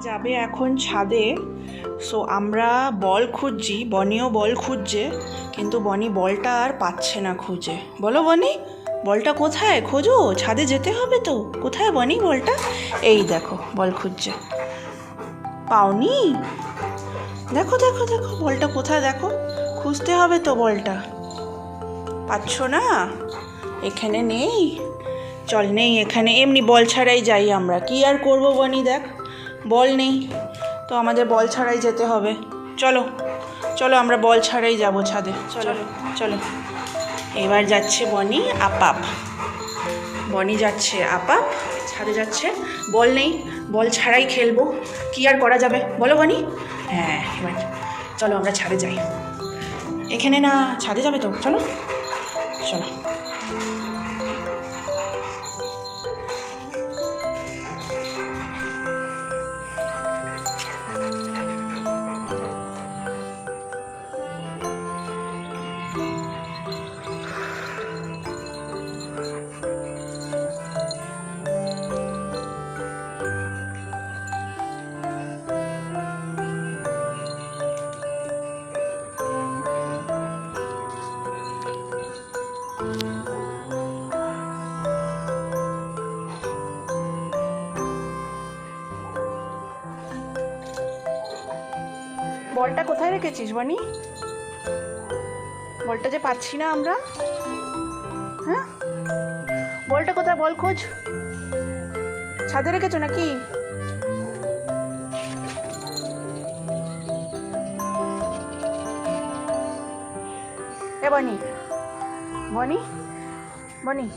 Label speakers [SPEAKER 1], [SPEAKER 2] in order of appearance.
[SPEAKER 1] যাবে এখন ছাদে। সো আমরা বল খুঁজছি, বনিও বল খুঁজছে, কিন্তু বনি বলটা আর পাচ্ছে না খুঁজে। বলো বনি, বলটা কোথায়? খোঁজো, ছাদে যেতে হবে তো। কোথায় বনি বলটা? এই দেখো বল খুঁজছে, পাওনি? দেখো দেখো দেখো বলটা কোথায়, দেখো, খুঁজতে হবে তো বলটা। পাচ্ছ না? এখানে নেই? চল, নেই এখানে, এমনি বল ছাড়াই যাই আমরা, কি আর করবো বনি, দেখ বল নেই তো আমাদের বল ছাড়াই যেতে হবে। চলো চলো, আমরা বল ছাড়াই যাব ছাদে। চলো চলো, এবার যাচ্ছে বনি আপাপ, বনি যাচ্ছে আপাপ, ছাদে যাচ্ছে। বল নেই, বল ছাড়াই খেলবো, কি আর করা যাবে বলো বনি? হ্যাঁ, এবার চলো আমরা ছাদে যাই। এখানে না, ছাদে যাবে তো, চলো চলো। বলটা কোথায় রেখেছিস বনি? বলটা যে পাচ্ছি না আমরা। হ্যাঁ, বলটা কোথায়? বল খোঁজ, ছাদে রেখেছো নাকি? এ বনি, বনি, বনি,